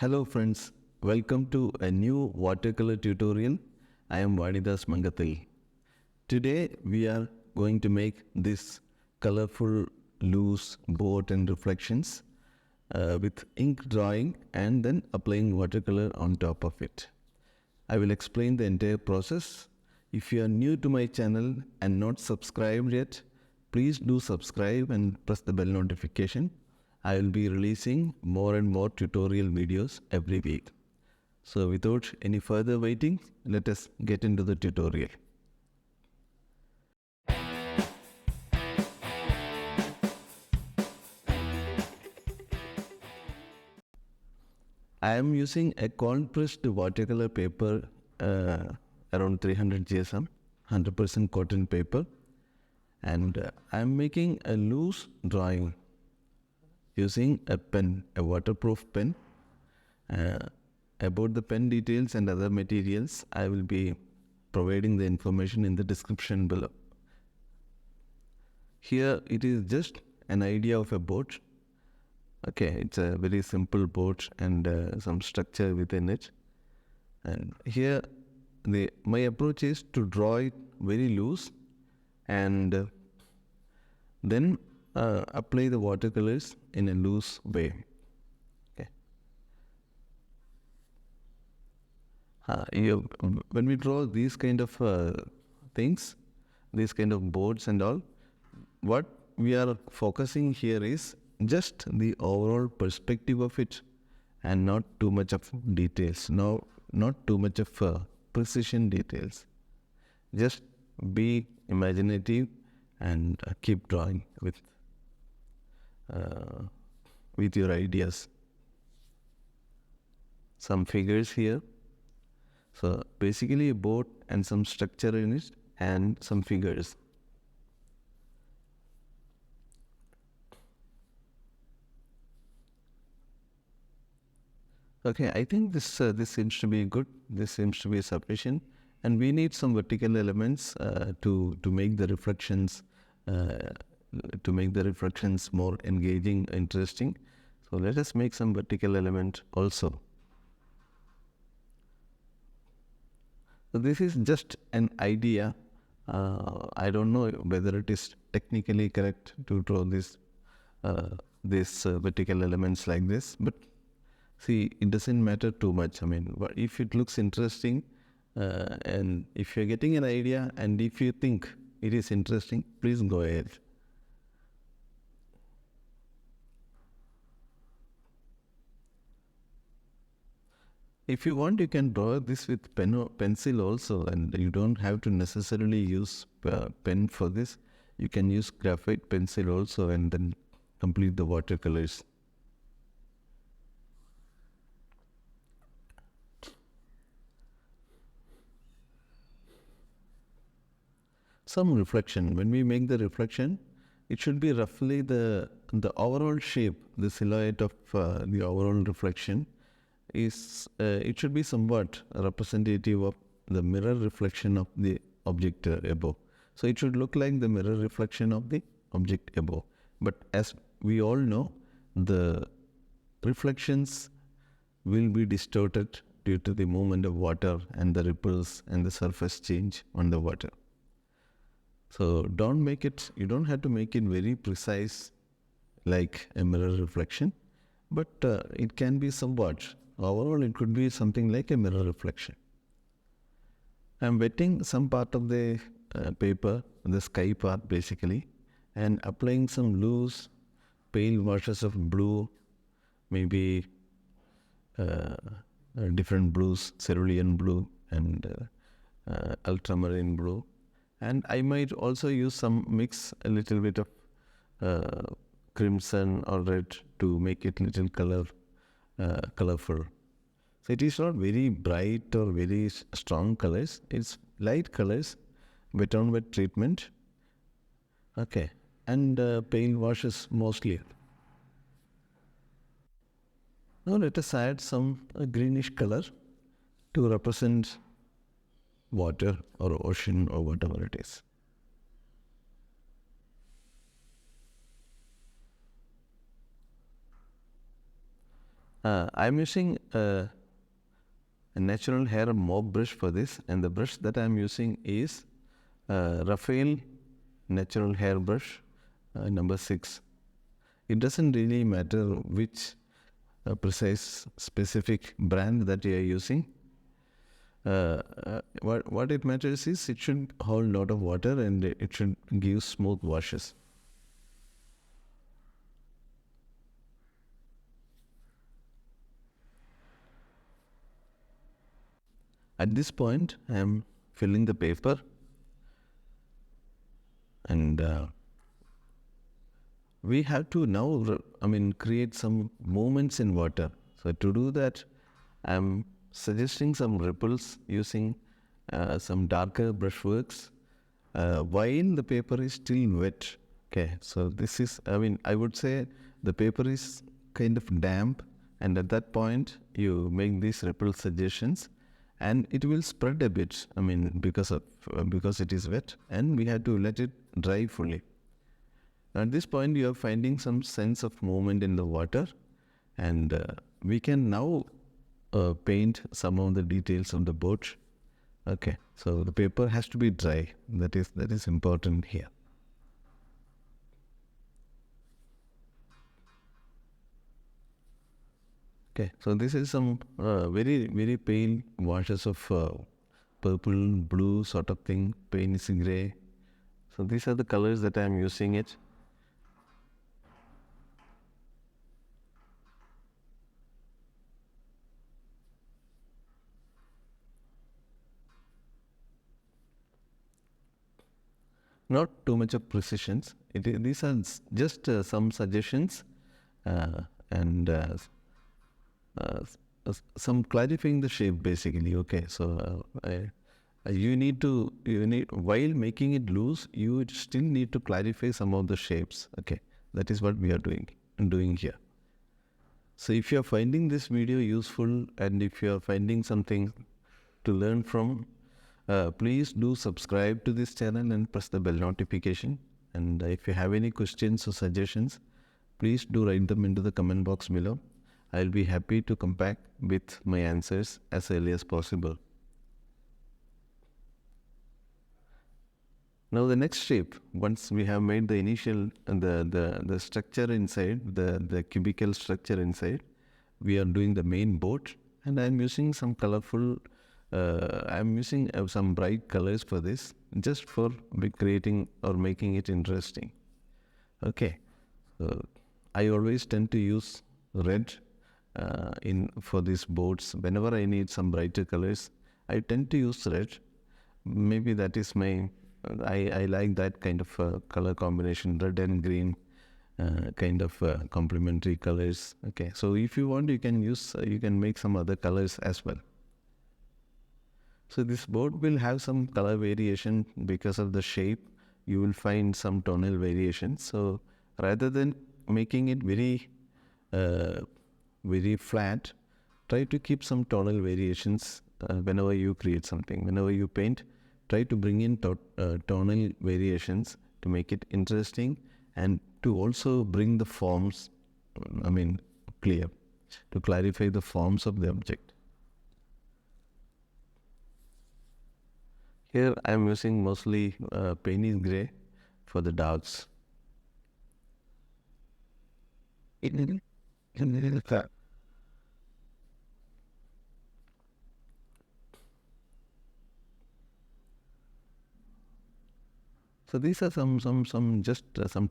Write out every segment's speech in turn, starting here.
Hello friends, welcome to a new watercolor tutorial. I am VanidasMangathil. Today we are going to make this colorful loose boat and reflections with ink drawing and then applying watercolor on top of it. I will explain the entire process. If you are new to my channel and not subscribed yet, please do subscribe and press the bell notification. I will be releasing more and more tutorial videos every week. So without any further waiting, let us get into the tutorial. I am using a cold pressed watercolor paper around 300 GSM, 100% cotton paper, and I am making a loose drawing using a pen, a waterproof pen. About the pen details and other materials, I will be providing the information in the description below. Here it is just an idea of a boat. Okay, it's a very simple boat and some structure within it. And here my approach is to draw it very loose and then apply the watercolors in a loose way. Okay. When we draw these kind of things, these kind of boards and all, what we are focusing here is just the overall perspective of it and not too much of details. No, not too much of precision details. Just be imaginative and keep drawing with your ideas. Some figures here. So basically a boat and some structure in it and some figures. Okay, I think this seems to be good. This seems to be sufficient, and we need some vertical elements to make the reflections more engaging, interesting. So let us make some vertical element also. So this is just an idea. I don't know whether it is technically correct to draw these vertical elements like this, but see, it doesn't matter too much. I mean, if it looks interesting and if you're getting an idea and if you think it is interesting, please go ahead. If you want, you can draw this with pen or pencil also, and you don't have to necessarily use pen for this. You can use graphite pencil also and then complete the watercolors. Some reflection. When we make the reflection, it should be roughly the overall shape, the silhouette of the overall reflection is it should be somewhat representative of the mirror reflection of the object above. So it should look like the mirror reflection of the object above. But as we all know, the reflections will be distorted due to the movement of water and the ripples and the surface change on the water. So you don't have to make it very precise like a mirror reflection, but it can be somewhat. Overall, it could be something like a mirror reflection. I'm wetting some part of the paper, the sky part basically, and applying some loose pale washes of blue, maybe different blues, cerulean blue and ultramarine blue. And I might also use some mix a little bit of crimson or red to make it little colorful. So it is not very bright or very strong colors. It's light colors, wet on wet treatment. Okay, and pale washes mostly. Now let us add some greenish color to represent water or ocean or whatever it is. I'm using a natural hair mop brush for this, and the brush that I'm using is Raphael natural hair brush number 6. It doesn't really matter which precise specific brand that you are using. What it matters is it should hold a lot of water and it should give smooth washes. At this point, I am filling the paper, and we have to now, create some movements in water. So to do that, I am suggesting some ripples using some darker brushworks while the paper is still wet. Okay, so this is, I would say the paper is kind of damp, and at that point you make these ripple suggestions, and it will spread a bit. Because it is wet, and we have to let it dry fully. At this point, you are finding some sense of movement in the water, and we can now paint some of the details of the boat. Okay, so the paper has to be dry. That is important here. Okay, so this is some very, very pale washes of purple, blue sort of thing, pinkish gray. So these are the colors that I am using it. Not too much of precisions. These are just some suggestions and some clarifying the shape basically. Okay, so you need while making it loose, you still need to clarify some of the shapes. Okay, that is what we are doing here. So if you are finding this video useful, and if you are finding something to learn from, please do subscribe to this channel and press the bell notification. And if you have any questions or suggestions, please do write them into the comment box below. I'll be happy to come back with my answers as early as possible. Now the next shape, once we have made the initial the structure inside, the cubical structure inside, we are doing the main boat, and I'm using some colorful, I'm using some bright colors for this, just for creating or making it interesting. Okay, so I always tend to use red for these boats. Whenever I need some brighter colors, I tend to use red. Maybe that is my, I like that kind of color combination, red and green kind of complementary colors. Okay, so if you want, you can make some other colors as well. So this board will have some color variation because of the shape. You will find some tonal variation. So rather than making it very flat, try to keep some tonal variations whenever you create something. Whenever you paint, try to bring in tonal variations to make it interesting, and to also bring the forms, clear, to clarify the forms of the object. Here I am using mostly pinkish gray for the darks. So these are some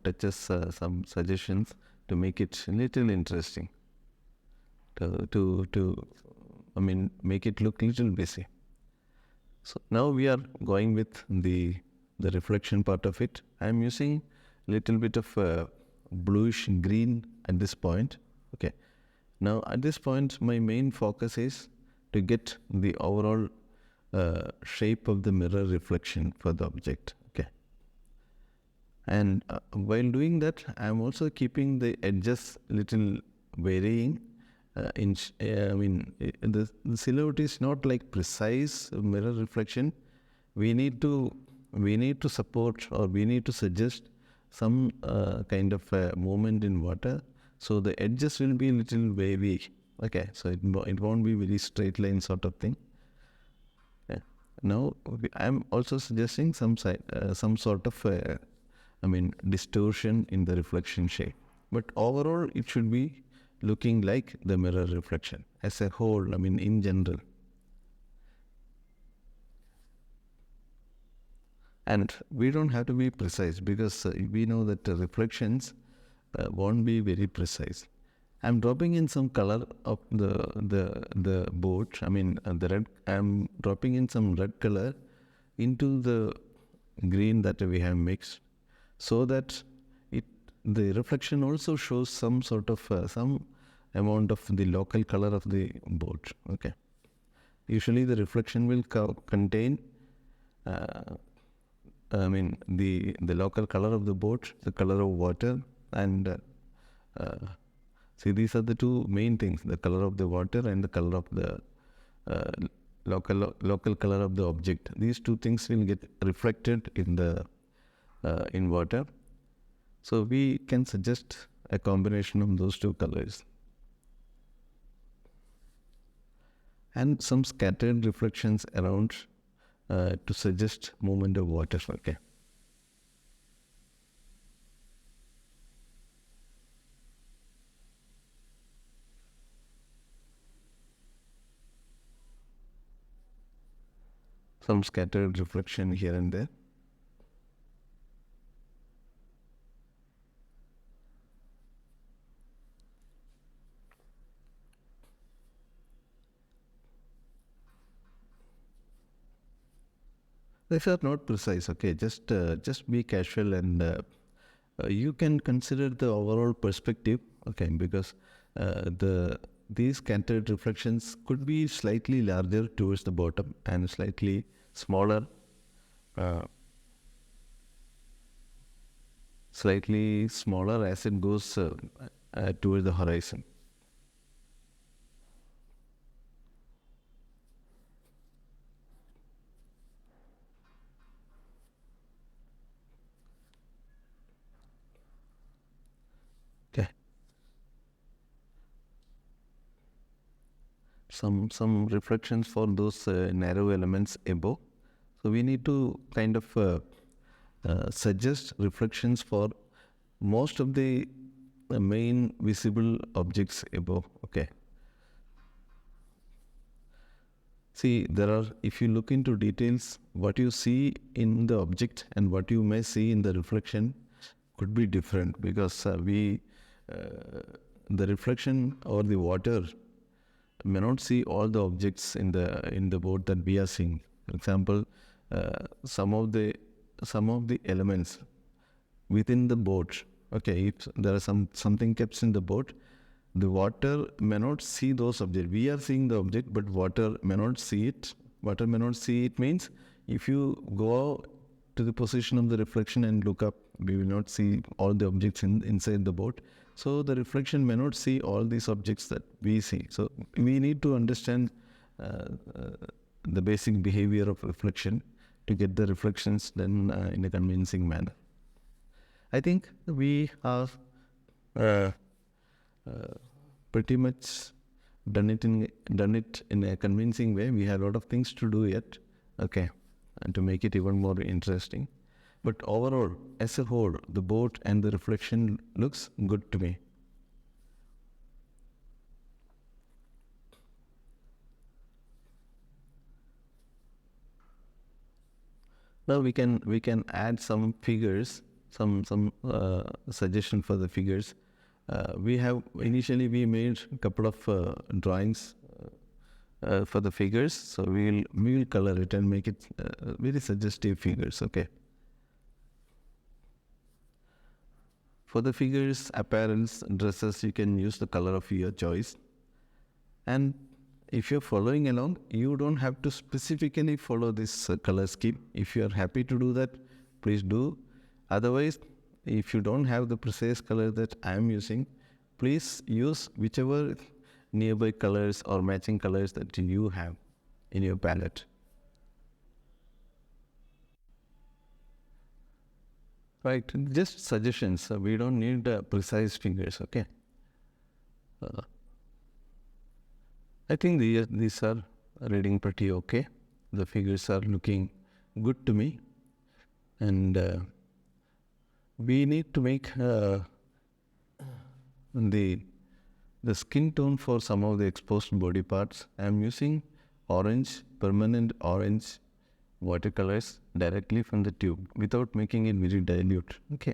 touches, some suggestions to make it a little interesting, to make it look little busy. So now we are going with the reflection part of it. I am using little bit of bluish green at this point. Okay. Now at this point, my main focus is to get the overall shape of the mirror reflection for the object. Okay. And while doing that, I am also keeping the edges little varying. The silhouette is not like precise mirror reflection. We need to support, or we need to suggest some kind of movement in water, so the edges will be little wavy. Okay, so it won't be very straight line sort of thing. Yeah. Now I'm also suggesting some sort of distortion in the reflection shape. But overall, it should be looking like the mirror reflection as a whole. In general. And we don't have to be precise because we know that the reflections won't be very precise. I'm dropping in some color of the board. The red. I'm dropping in some red color into the green that we have mixed, so that the reflection also shows some sort of some amount of the local color of the board. Okay. Usually the reflection will contain the local color of the boat, the color of water, and see, these are the two main things: the color of the water and the color of the uh, local color of the object. These two things will get reflected in the in water. So we can suggest a combination of those two colors and some scattered reflections around to suggest movement of water. Okay. Some scattered reflection here and there. These are not precise. Okay, just be casual, and you can consider the overall perspective. Okay, because these scattered reflections could be slightly larger towards the bottom and slightly smaller, uh, as it goes towards the horizon. Okay, some reflections for those narrow elements above. So we need to kind of suggest reflections for most of the main visible objects above. Okay. See, if you look into details, what you see in the object and what you may see in the reflection could be different, because the reflection or the water may not see all the objects in the board that we are seeing. For example, some of the elements within the boat. Okay, if there are something kept in the boat, the water may not see those objects. We are seeing the object, but water may not see it. Water may not see it means if you go to the position of the reflection and look up, we will not see all the objects inside the boat. So the reflection may not see all these objects that we see. So we need to understand uh, uh, the basic behavior of reflection to get the reflections done in a convincing manner. I think we have uh, uh, pretty much done it in a convincing way. We have a lot of things to do yet, okay, and to make it even more interesting. But overall, as a whole, the boat and the reflection looks good to me. Now we can add some figures, some suggestion for the figures. We made a couple of drawings for the figures, so we will color it and make it very suggestive figures. Okay. For the figures, apparels, dresses, you can use the color of your choice. And if you're following along, you don't have to specifically follow this color scheme. If you're happy to do that, please do. Otherwise, if you don't have the precise color that I am using, please use whichever nearby colors or matching colors that you have in your palette. Right, just suggestions. We don't need precise figures, okay? Uh, I think these are reading pretty okay. The figures are looking good to me, and we need to make the skin tone for some of the exposed body parts. I am using orange, permanent orange watercolors directly from the tube without making it very dilute. Okay,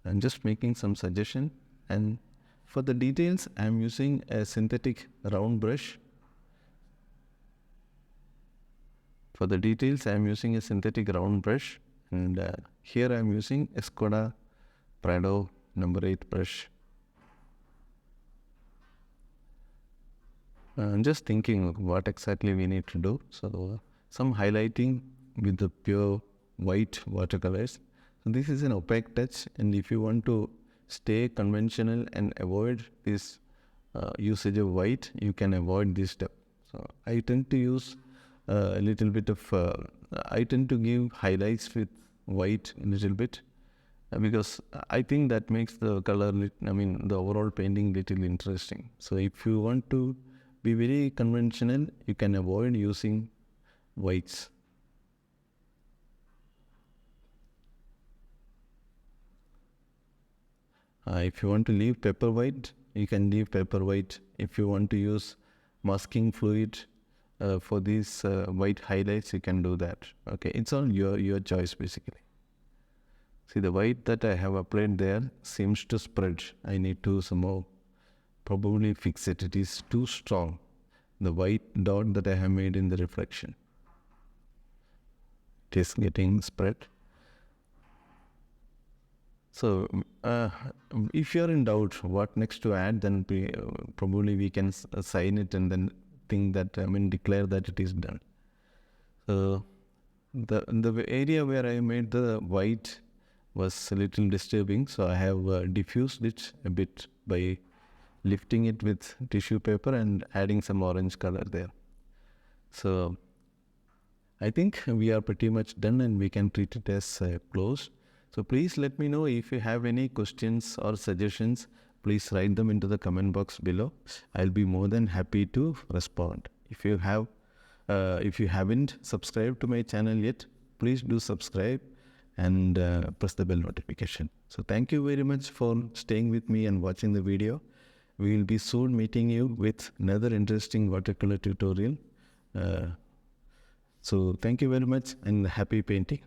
I'm just making some suggestion, and for the details I am using a synthetic round brush. For the details I am using a synthetic round brush, and here I am using a Skoda Prado number 8 brush. I'm just thinking what exactly we need to do. So some highlighting with the pure white watercolors. So this is an opaque touch, and if you want to stay conventional and avoid this usage of white, you can avoid this step. So I tend to use a little bit of, I tend to give highlights with white a little bit, because I think that makes the color, the overall painting little interesting. So if you want to be very conventional, you can avoid using whites. If you want to leave paper white, you can leave paper white. If you want to use masking fluid for these white highlights, you can do that. Okay, it's all your choice basically. See, the white that I have applied there seems to spread. I need to somehow probably fix it. It is too strong, the white dot that I have made in the reflection. It is getting spread. So if you are in doubt what next to add, then probably we can sign it and then think that, declare that it is done. So the area where I made the white was a little disturbing, so I have diffused it a bit by lifting it with tissue paper and adding some orange color there. So I think we are pretty much done, and we can treat it as closed. So please let me know if you have any questions or suggestions. Please write them into the comment box below. I'll be more than happy to respond. If you haven't subscribed to my channel yet, please do subscribe and press the bell notification. So thank you very much for staying with me and watching the video. We will be soon meeting you with another interesting watercolor tutorial. So thank you very much, and happy painting.